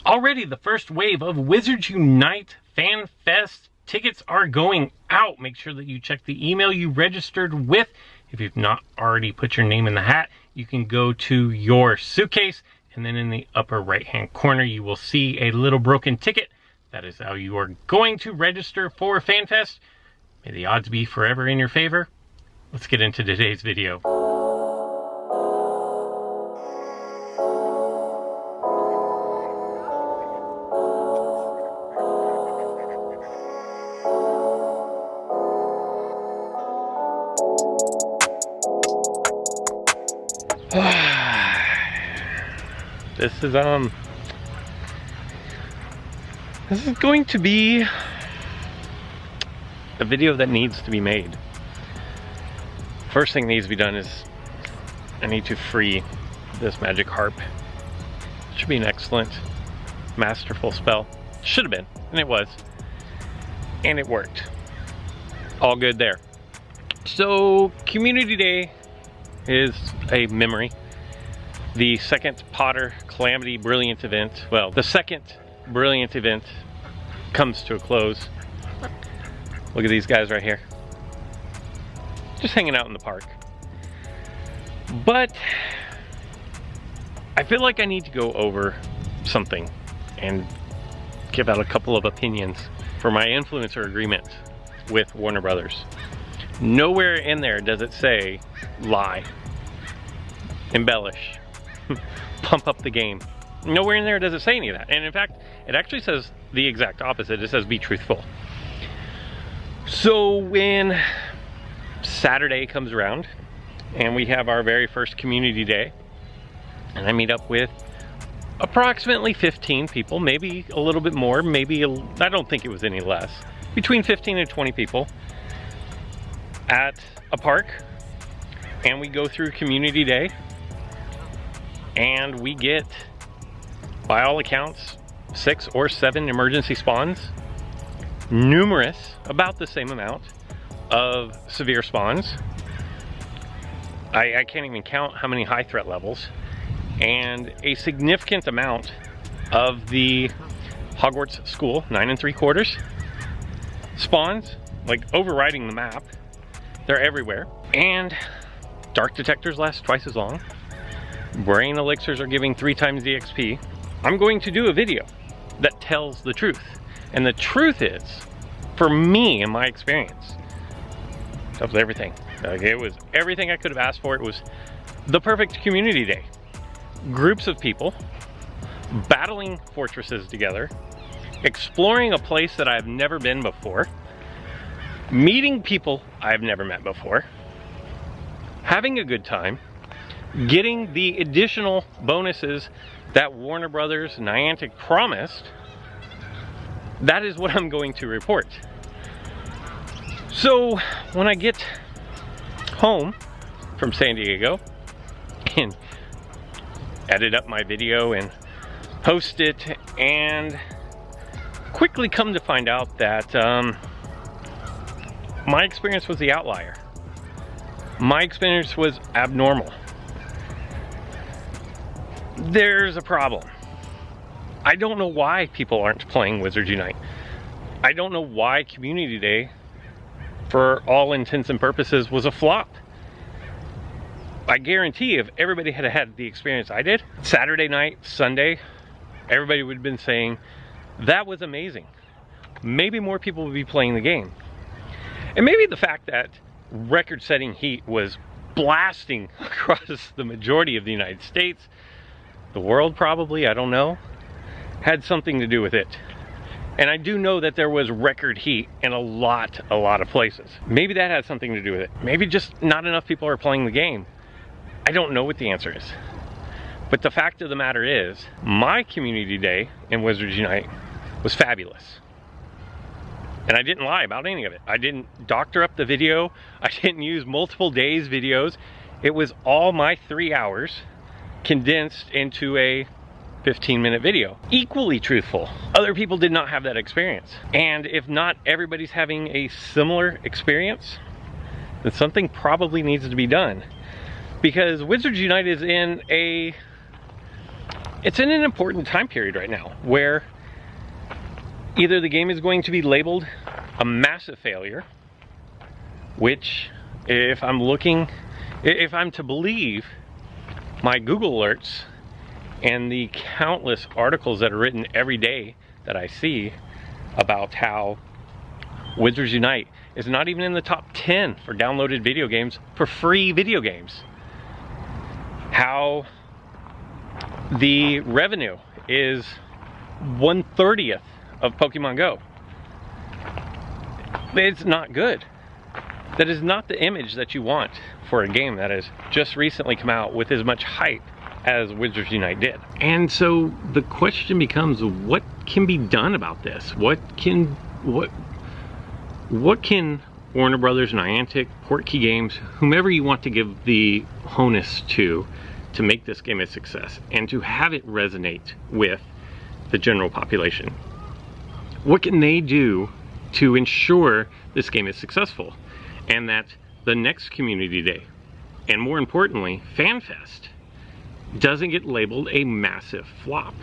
Already the first wave of Wizards Unite Fan Fest tickets are going out. Make sure that you check the email you registered with. If you've not already put your name in the hat, you can go to your suitcase, and then in the upper right hand corner you will see a little broken ticket. That is how you are going to register for FanFest. May the odds be forever in your favor. Let's get into today's video. This is going to be a video that needs to be made. First thing that needs to be done is I need to free this magic harp. It should be an excellent, masterful spell. Should have been, and it was. And it worked. All good there. So, Community Day is a memory. The second Potter Calamity Brilliant event, well, the second Brilliant event comes to a close. Look at these guys right here. Just hanging out in the park. But I feel like I need to go over something and give out a couple of opinions for my influencer agreement with Warner Brothers. Nowhere in there does it say lie, embellish, pump up the game. Nowhere in there does it say any of that. And in fact, it actually says the exact opposite. It says be truthful. So when Saturday comes around and we have our very first Community Day, and I meet up with approximately 15 people, maybe a little bit more, maybe, I don't think it was any less, between 15 and 20 people at a park, and we go through Community Day, and we get, by all accounts, 6 or 7 emergency spawns, numerous, about the same amount of severe spawns. I can't even count how many high threat levels, and a significant amount of the Hogwarts School 9 3/4 spawns, like overriding the map. They're everywhere, and dark detectors last twice as long. Brain elixirs are giving 3 times the XP. I'm going to do a video that tells the truth. And the truth is, for me, in my experience, that was everything. Like, it was everything I could have asked for. It was the perfect Community Day. Groups of people battling fortresses together, exploring a place that I've never been before, meeting people I've never met before, having a good time, getting the additional bonuses that Warner Brothers Niantic promised. That is what I'm going to report. So when I get home from San Diego and edit up my video and post it, and quickly come to find out that my experience was the outlier. My experience was abnormal. There's a problem. I don't know why people aren't playing Wizards Unite. I don't know why Community Day, for all intents and purposes, was a flop. I guarantee if everybody had had the experience I did, Saturday night, Sunday, everybody would have been saying, that was amazing. Maybe more people would be playing the game. And maybe the fact that record-setting heat was blasting across the majority of the United States, the world probably, I don't know, had something to do with it. And I do know that there was record heat in a lot of places. Maybe that had something to do with it. Maybe just not enough people are playing the game. I don't know what the answer is. But the fact of the matter is, my Community Day in Wizards Unite was fabulous. And I didn't lie about any of it. I didn't doctor up the video. I didn't use multiple days videos. It was all my 3 hours condensed into a 15-minute video. Equally truthful. Other people did not have that experience. And if not everybody's having a similar experience, then something probably needs to be done. Because Wizards Unite is in it's in an important time period right now where either the game is going to be labeled a massive failure, which if I'm to believe my Google alerts and the countless articles that are written every day that I see about how Wizards Unite is not even in the top 10 for downloaded video games for free video games. How the revenue is 1/30th of Pokemon Go. It's not good. That is not the image that you want for a game that has just recently come out with as much hype as Wizards Unite did. And so the question becomes, what can be done about this? What can Warner Brothers, Niantic, Portkey Games, whomever you want to give the onus to make this game a success and to have it resonate with the general population? What can they do to ensure this game is successful and that the next Community Day, and more importantly, FanFest, doesn't get labeled a massive flop?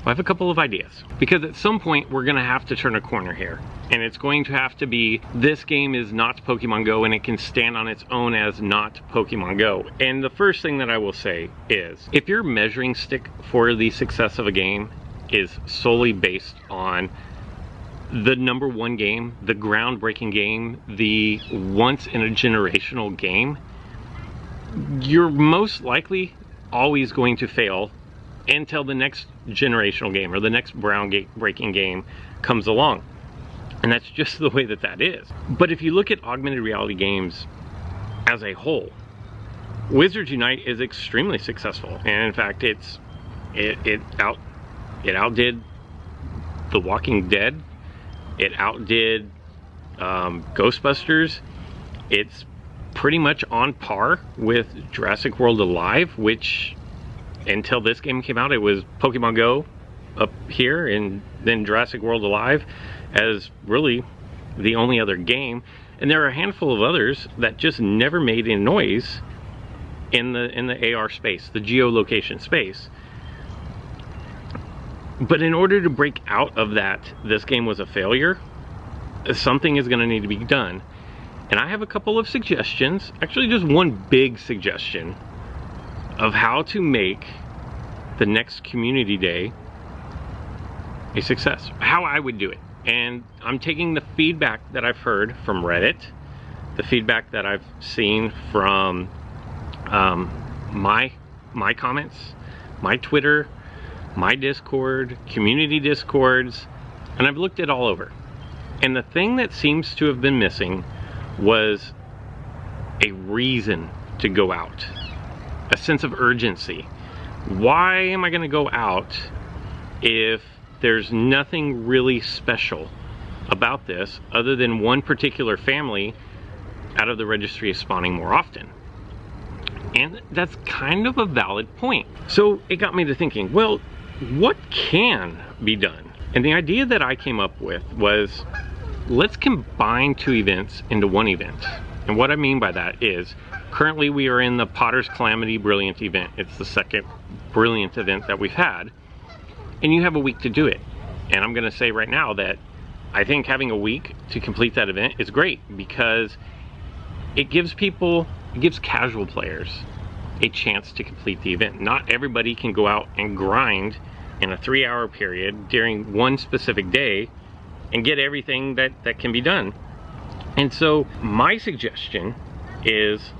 I have a couple of ideas, because at some point we're gonna have to turn a corner here, and it's going to have to be, this game is not Pokemon Go and it can stand on its own as not Pokemon Go. And the first thing that I will say is, if your measuring stick for the success of a game is solely based on the #1 game, the groundbreaking game, the once in a generational game, you're most likely always going to fail until the next generational game or the next groundbreaking game comes along. And that's just the way that is. But if you look at augmented reality games as a whole, Wizards Unite is extremely successful. And in fact, it outdid The Walking Dead. It outdid Ghostbusters. It's pretty much on par with Jurassic World Alive, which until this game came out, it was Pokemon Go up here, and then Jurassic World Alive as really the only other game. And there are a handful of others that just never made a noise in the AR space, the geolocation space. But in order to break out of that, this game was a failure, something is going to need to be done. And I have a couple of suggestions, actually just one big suggestion, of how to make the next Community Day a success, how I would do it. And I'm taking the feedback that I've heard from Reddit, the feedback that I've seen from my comments, my Twitter, my Discord, community Discords, and I've looked it all over. And the thing that seems to have been missing was a reason to go out, a sense of urgency. Why am I going to go out if there's nothing really special about this other than one particular family out of the registry is spawning more often? And that's kind of a valid point. So it got me to thinking, well, what can be done? And the idea that I came up with was, let's combine two events into one event. And what I mean by that is, currently we are in the Potter's Calamity Brilliant event. It's the second Brilliant event that we've had. And you have a week to do it. And I'm gonna say right now that I think having a week to complete that event is great, because it gives casual players a chance to complete the event. Not everybody can go out and grind in a 3-hour period during one specific day and get everything that can be done. And so my suggestion is,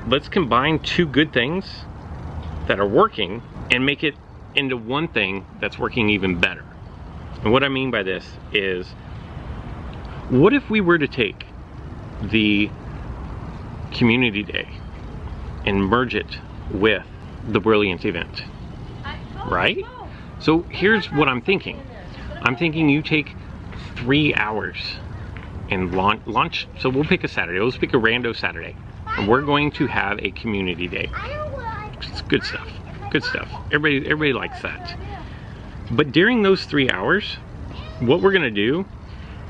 let's combine two good things that are working and make it into one thing that's working even better. And what I mean by this is, what if we were to take the Community Day and merge it with the Brilliant event, right? So here's what I'm thinking. I'm thinking you take 3 hours and launch, so we'll pick a Saturday, let's pick a rando Saturday, and we're going to have a Community Day. It's good stuff, good stuff. Everybody likes that. But during those 3 hours, what we're gonna do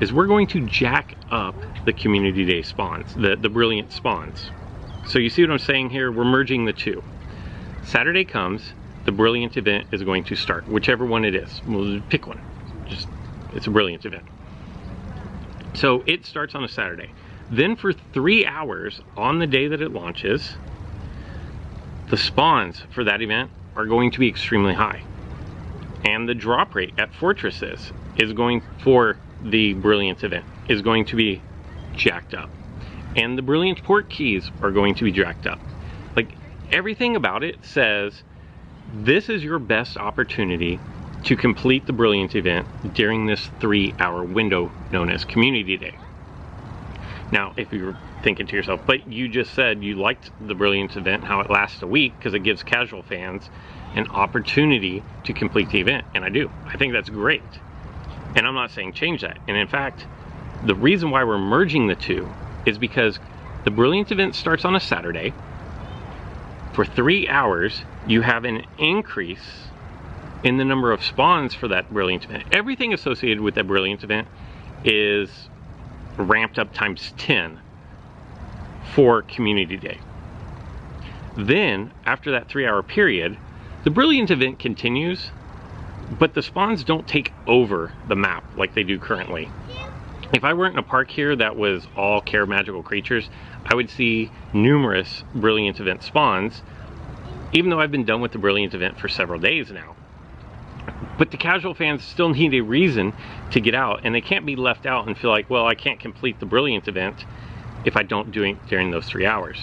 is we're going to jack up the Community Day spawns, the Brilliant spawns. So you see what I'm saying here? We're merging the two. Saturday comes, the Brilliant event is going to start, whichever one it is. We'll pick one. Just, it's a Brilliant event. So it starts on a Saturday. Then for 3 hours on the day that it launches, the spawns for that event are going to be extremely high. And the drop rate at fortresses is going, for the Brilliant event, is going to be jacked up. And the Brilliant port keys are going to be jacked up. Like, everything about it says this is your best opportunity to complete the Brilliant event during this 3-hour window known as Community Day. Now, if you're thinking to yourself, but you just said you liked the Brilliant event, how it lasts a week, because it gives casual fans an opportunity to complete the event, and I do. I think that's great. And I'm not saying change that. And in fact, the reason why we're merging the two is because the Brilliant event starts on a Saturday. For 3 hours, you have an increase in the number of spawns for that Brilliant event. Everything associated with that Brilliant event is ramped up times 10 for Community Day. Then, after that 3-hour period, the Brilliant event continues, but the spawns don't take over the map like they do currently. If I weren't in a park here that was all Care Magical Creatures, I would see numerous Brilliant event spawns, even though I've been done with the Brilliant event for several days now. But the casual fans still need a reason to get out, and they can't be left out and feel like, well, I can't complete the Brilliant event if I don't do it during those 3 hours.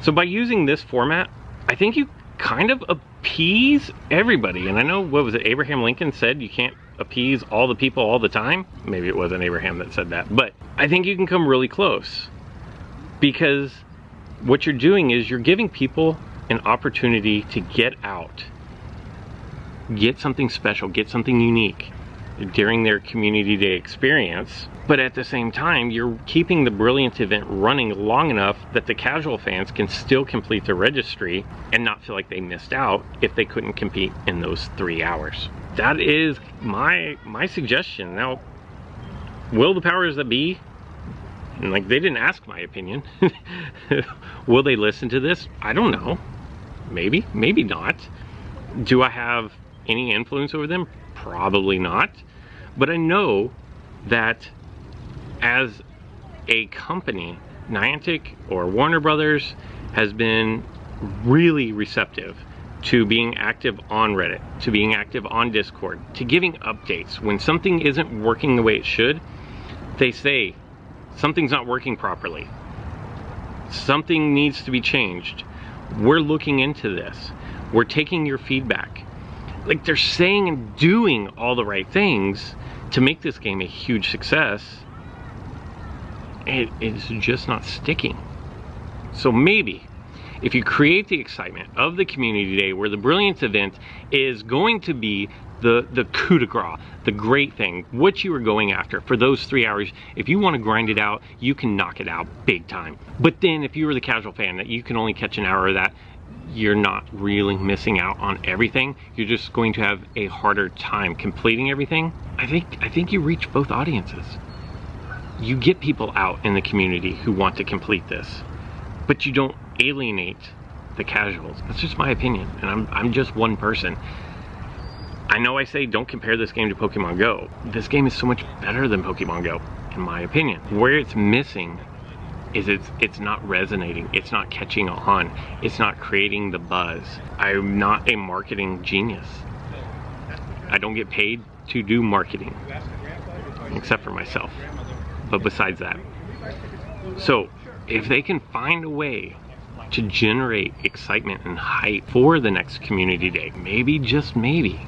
So by using this format, I think you kind of appease everybody. And I know, what was it, Abraham Lincoln said you can't appease all the people all the time? Maybe it wasn't Abraham that said that, but I think you can come really close, because what you're doing is you're giving people an opportunity to get out, get something special, get something unique during their Community Day experience. But at the same time, you're keeping the Brilliant event running long enough that the casual fans can still complete their registry and not feel like they missed out if they couldn't compete in those 3 hours. That is my suggestion. Now, will the powers that be, and like, they didn't ask my opinion, will they listen to this? I don't know. Maybe, maybe not. Do I have any influence over them? Probably not. But I know that as a company, Niantic or Warner Brothers has been really receptive to being active on Reddit, to being active on Discord, to giving updates. When something isn't working the way it should, they say something's not working properly, something needs to be changed, we're looking into this, we're taking your feedback. Like, they're saying and doing all the right things to make this game a huge success. It's just not sticking. So maybe if you create the excitement of the Community Day, where the Brilliant event is going to be the coup de grace, the great thing, what you were going after for those 3 hours. If you want to grind it out, you can knock it out big time. But then if you were the casual fan that you can only catch an hour of that, you're not really missing out on everything. You're just going to have a harder time completing everything. I think you reach both audiences. You get people out in the community who want to complete this, but you don't alienate the casuals. That's just my opinion, and I'm just one person. I know I say don't compare this game to Pokemon Go. This game is so much better than Pokemon Go, in my opinion. Where it's missing is it's not resonating, it's not catching on, it's not creating the buzz. I'm not a marketing genius. I don't get paid to do marketing, except for myself. But besides that, so if they can find a way to generate excitement and hype for the next Community Day, maybe, just maybe,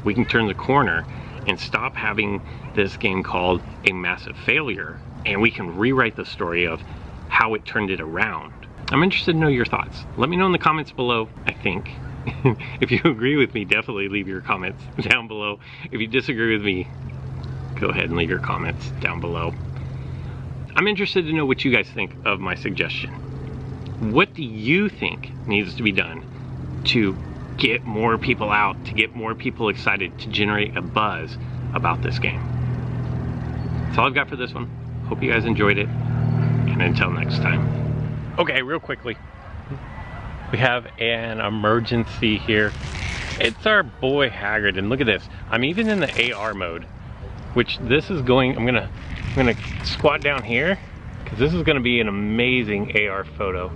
we can turn the corner and stop having this game called a massive failure, and we can rewrite the story of how it turned it around. I'm interested to know your thoughts. Let me know in the comments below, I think. If you agree with me, definitely leave your comments down below. If you disagree with me, go ahead and leave your comments down below. I'm interested to know what you guys think of my suggestion. What do you think needs to be done to get more people out, to get more people excited, to generate a buzz about this game? That's all I've got for this one. Hope you guys enjoyed it, and until next time. Okay, real quickly, we have an emergency here. It's our boy Hagrid, and look at this. I'm even in the AR mode, which this is going, I'm gonna squat down here, because this is gonna be an amazing AR photo.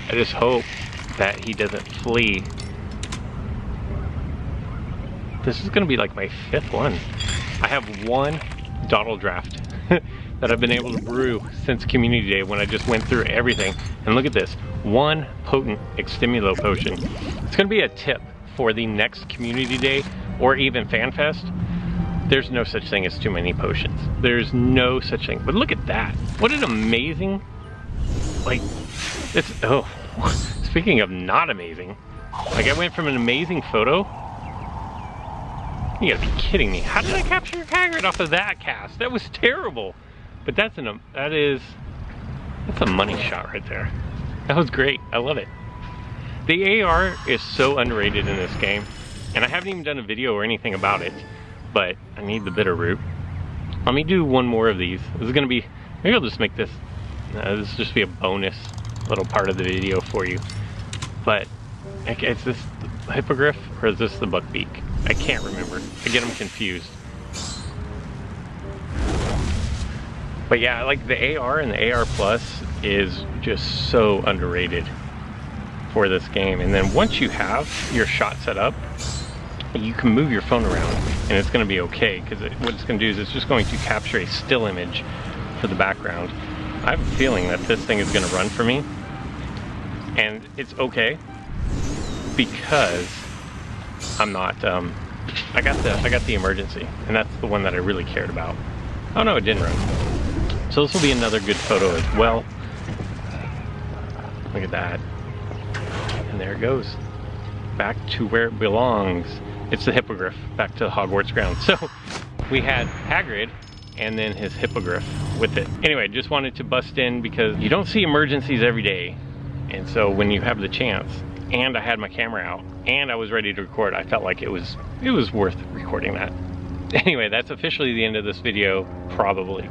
I just hope that he doesn't flee. This is gonna be like my 5th one. I have one Dottle draft that I've been able to brew since Community Day when I just went through everything. And look at this, one potent Extimulo potion. It's gonna be a tip for the next Community Day or even FanFest. There's no such thing as too many potions. There's no such thing. But look at that. What an amazing, like, it's, oh, speaking of not amazing, like I went from an amazing photo. You gotta be kidding me. How did I capture Hagrid off of that cast? That was terrible. But that's a money shot right there. That was great. I love it. The AR is so underrated in this game, and I haven't even done a video or anything about it, but I need the bitter root. Let me do one more of these. This is gonna be, maybe I'll just make this, this will just be a bonus little part of the video for you. But is this the Hippogriff or is this the Buckbeak? I can't remember. I get them confused. But yeah, like the AR and the AR Plus is just so underrated for this game. And then once you have your shot set up, you can move your phone around and it's going to be okay, because what it's going to do is it's just going to capture a still image for the background. I have a feeling that this thing is going to run for me, and it's okay because I'm not I got the emergency, and that's the one that I really cared about. Oh no, it didn't run. So this will be another good photo as well. Look at that. And there it goes. Back to where it belongs. It's the Hippogriff, back to the Hogwarts grounds. So we had Hagrid and then his Hippogriff with it. Anyway, just wanted to bust in because you don't see emergencies every day. And so when you have the chance, and I had my camera out, and I was ready to record, I felt like it was worth recording that. Anyway, that's officially the end of this video, probably.